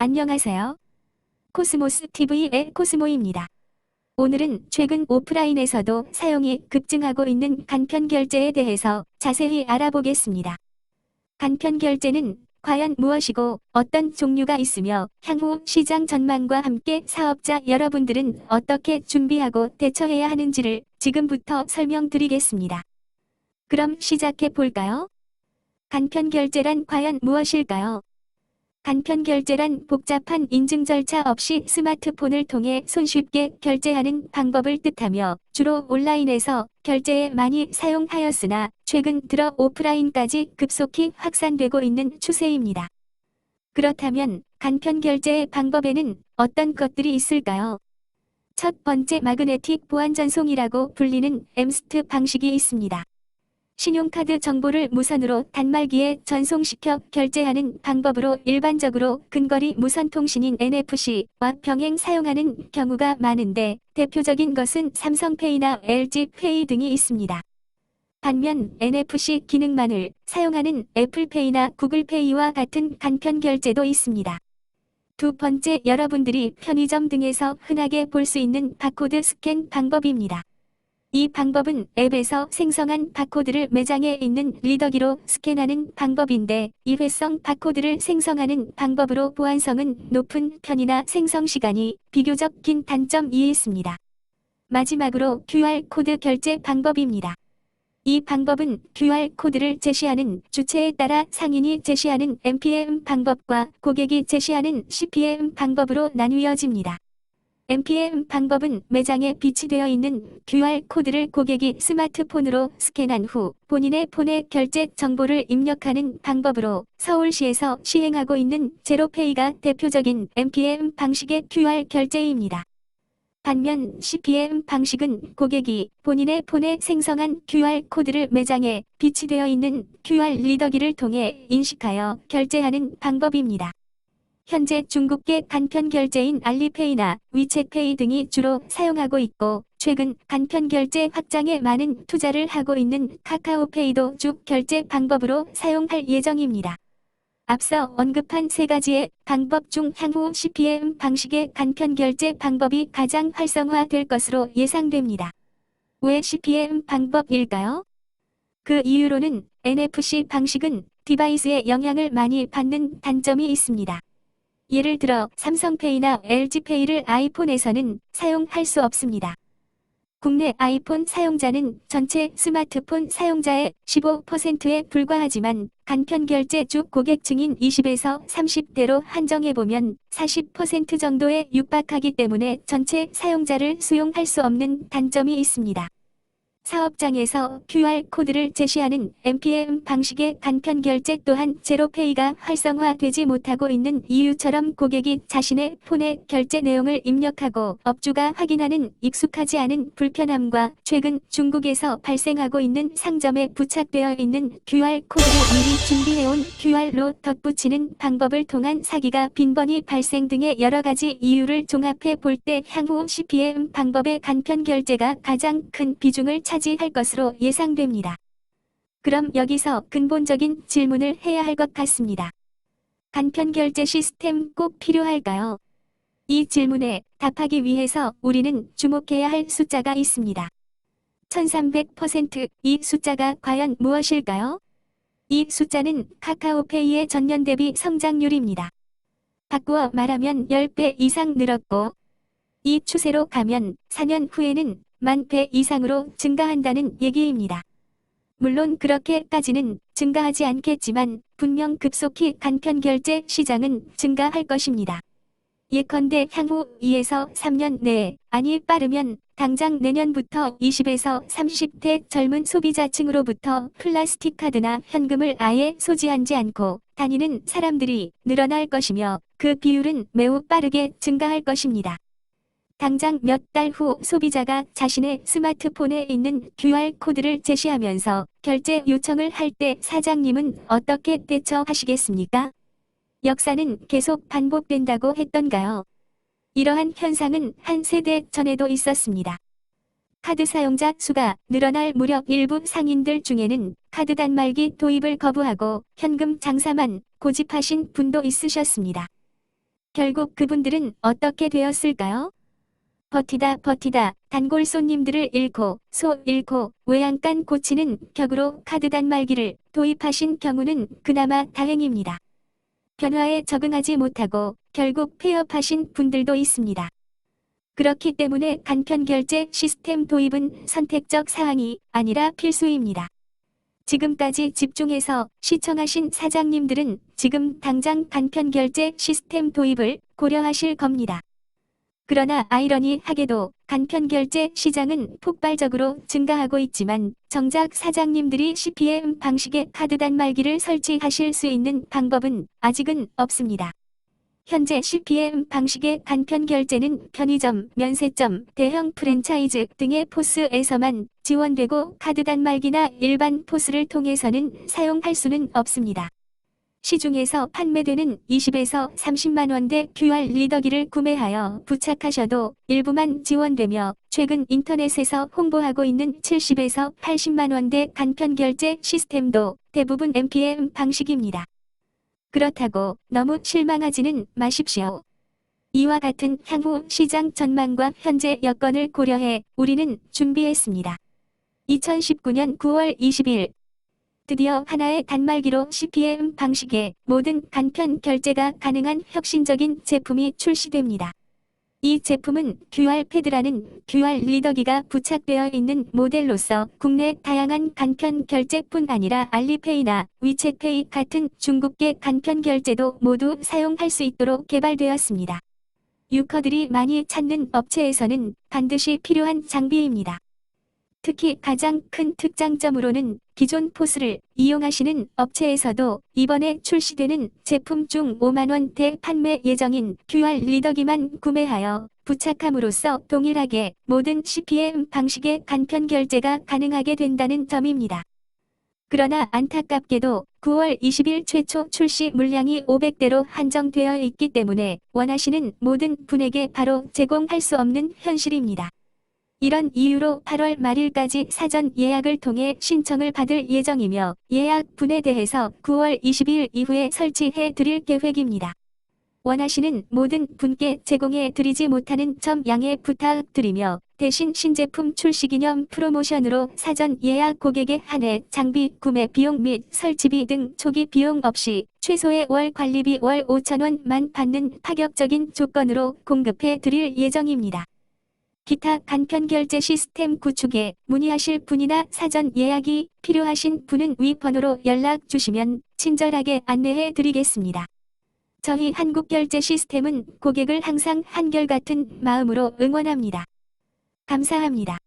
안녕하세요. 코스모스 TV의 코스모입니다. 오늘은 최근 오프라인에서도 사용이 급증하고 있는 간편 결제에 대해서 자세히 알아보겠습니다. 간편 결제는 과연 무엇이고 어떤 종류가 있으며 향후 시장 전망과 함께 사업자 여러분들은 어떻게 준비하고 대처해야 하는지를 지금부터 설명드리겠습니다. 그럼 시작해 볼까요? 간편 결제란 과연 무엇일까요? 간편 결제란 복잡한 인증 절차 없이 스마트폰을 통해 손쉽게 결제하는 방법을 뜻하며 주로 온라인에서 결제에 많이 사용하였으나 최근 들어 오프라인까지 급속히 확산되고 있는 추세입니다. 그렇다면 간편 결제의 방법에는 어떤 것들이 있을까요? 첫 번째, 마그네틱 보안 전송이라고 불리는 엠스트 방식이 있습니다. 신용카드 정보를 무선으로 단말기에 전송시켜 결제하는 방법으로 일반적으로 근거리 무선통신인 NFC와 병행 사용하는 경우가 많은데 대표적인 것은 삼성페이나 LG페이 등이 있습니다. 반면 NFC 기능만을 사용하는 애플페이나 구글페이와 같은 간편 결제도 있습니다. 두 번째, 여러분들이 편의점 등에서 흔하게 볼 수 있는 바코드 스캔 방법입니다. 이 방법은 앱에서 생성한 바코드를 매장에 있는 리더기로 스캔하는 방법인데 일회성 바코드를 생성하는 방법으로 보안성은 높은 편이나 생성 시간이 비교적 긴 단점이 있습니다. 마지막으로 QR코드 결제 방법입니다. 이 방법은 QR코드를 제시하는 주체에 따라 상인이 제시하는 MPM 방법과 고객이 제시하는 CPM 방법으로 나뉘어집니다. MPM 방법은 매장에 비치되어 있는 QR코드를 고객이 스마트폰으로 스캔한 후 본인의 폰에 결제 정보를 입력하는 방법으로 서울시에서 시행하고 있는 제로페이가 대표적인 MPM 방식의 QR 결제입니다. 반면 CPM 방식은 고객이 본인의 폰에 생성한 QR코드를 매장에 비치되어 있는 QR 리더기를 통해 인식하여 결제하는 방법입니다. 현재 중국계 간편 결제인 알리페이나 위챗페이 등이 주로 사용하고 있고 최근 간편 결제 확장에 많은 투자를 하고 있는 카카오페이도 쭉 결제 방법으로 사용할 예정입니다. 앞서 언급한 세 가지의 방법 중 향후 CPM 방식의 간편 결제 방법이 가장 활성화될 것으로 예상됩니다. 왜 CPM 방법일까요? 그 이유로는 NFC 방식은 디바이스에 영향을 많이 받는 단점이 있습니다. 예를 들어 삼성페이나 LG페이를 아이폰에서는 사용할 수 없습니다. 국내 아이폰 사용자는 전체 스마트폰 사용자의 15%에 불과하지만 간편 결제 주 고객층인 20에서 30대로 한정해보면 40% 정도에 육박하기 때문에 전체 사용자를 수용할 수 없는 단점이 있습니다. 사업장에서 QR코드를 제시하는 MPM 방식의 간편 결제 또한 제로페이가 활성화되지 못하고 있는 이유처럼 고객이 자신의 폰에 결제 내용을 입력하고 업주가 확인하는 익숙하지 않은 불편함과 최근 중국에서 발생하고 있는 상점에 부착되어 있는 QR코드를 미리 준비해온 QR로 덧붙이는 방법을 통한 사기가 빈번히 발생 등의 여러가지 이유를 종합해 볼 때 향후 CPM 방법의 간편 결제가 가장 큰 비중을 차지할 것으로 예상됩니다. 그럼 여기서 근본적인 질문을 해야 할 것 같습니다. 간편 결제 시스템 꼭 필요할까요? 이 질문에 답하기 위해서 우리는 주목해야 할 숫자가 있습니다. 1300%. 이 숫자가 과연 무엇일까요? 이 숫자는 카카오페이의 전년 대비 성장률입니다. 바꾸어 말하면 10배 이상 늘었고 이 추세로 가면 4년 후에는 10,000배 이상으로 증가한다는 얘기입니다. 물론 그렇게까지는 증가하지 않겠지만 분명 급속히 간편 결제 시장은 증가할 것입니다. 예컨대 향후 2에서 3년 내에, 아니 빠르면 당장 내년부터 20에서 30대 젊은 소비자층으로부터 플라스틱 카드나 현금을 아예 소지하지 않고 다니는 사람들이 늘어날 것이며 그 비율은 매우 빠르게 증가할 것입니다. 당장 몇 달 후 소비자가 자신의 스마트폰에 있는 QR코드를 제시하면서 결제 요청을 할 때 사장님은 어떻게 대처하시겠습니까? 역사는 계속 반복된다고 했던가요? 이러한 현상은 한 세대 전에도 있었습니다. 카드 사용자 수가 늘어날 무렵 일부 상인들 중에는 카드 단말기 도입을 거부하고 현금 장사만 고집하신 분도 있으셨습니다. 결국 그분들은 어떻게 되었을까요? 버티다 단골 손님들을 잃고 외양간 고치는 격으로 카드 단말기를 도입하신 경우는 그나마 다행입니다. 변화에 적응하지 못하고 결국 폐업하신 분들도 있습니다. 그렇기 때문에 간편결제 시스템 도입은 선택적 사항이 아니라 필수입니다. 지금까지 집중해서 시청하신 사장님들은 지금 당장 간편결제 시스템 도입을 고려하실 겁니다. 그러나 아이러니하게도 간편결제 시장은 폭발적으로 증가하고 있지만 정작 사장님들이 CPM 방식의 카드 단말기를 설치하실 수 있는 방법은 아직은 없습니다. 현재 CPM 방식의 간편결제는 편의점, 면세점, 대형 프랜차이즈 등의 포스에서만 지원되고 카드 단말기나 일반 포스를 통해서는 사용할 수는 없습니다. 시중에서 판매되는 20에서 30만원대 QR 리더기를 구매하여 부착하셔도 일부만 지원되며 최근 인터넷에서 홍보하고 있는 70에서 80만원대 간편결제 시스템도 대부분 MPM 방식입니다. 그렇다고 너무 실망하지는 마십시오. 이와 같은 향후 시장 전망과 현재 여건을 고려해 우리는 준비했습니다. 2019년 9월 20일 드디어 하나의 단말기로 CPM 방식의 모든 간편 결제가 가능한 혁신적인 제품이 출시됩니다. 이 제품은 QR패드라는 QR 리더기가 부착되어 있는 모델로서 국내 다양한 간편 결제뿐 아니라 알리페이나 위챗페이 같은 중국계 간편 결제도 모두 사용할 수 있도록 개발되었습니다. 유커들이 많이 찾는 업체에서는 반드시 필요한 장비입니다. 특히 가장 큰 특장점으로는 기존 포스를 이용하시는 업체에서도 이번에 출시되는 제품 중 5만원대 판매 예정인 QR 리더기만 구매하여 부착함으로써 동일하게 모든 CPM 방식의 간편 결제가 가능하게 된다는 점입니다. 그러나 안타깝게도 9월 20일 최초 출시 물량이 500대로 한정되어 있기 때문에 원하시는 모든 분에게 바로 제공할 수 없는 현실입니다. 이런 이유로 8월 말일까지 사전 예약을 통해 신청을 받을 예정이며 예약분에 대해서 9월 20일 이후에 설치해 드릴 계획입니다. 원하시는 모든 분께 제공해 드리지 못하는 점 양해 부탁드리며 대신 신제품 출시 기념 프로모션으로 사전 예약 고객에 한해 장비 구매 비용 및 설치비 등 초기 비용 없이 최소의 월 관리비 월 5,000원만 받는 파격적인 조건으로 공급해 드릴 예정입니다. 기타 간편결제 시스템 구축에 문의하실 분이나 사전 예약이 필요하신 분은 위 번호로 연락 주시면 친절하게 안내해 드리겠습니다. 저희 한국결제 시스템은 고객을 항상 한결같은 마음으로 응원합니다. 감사합니다.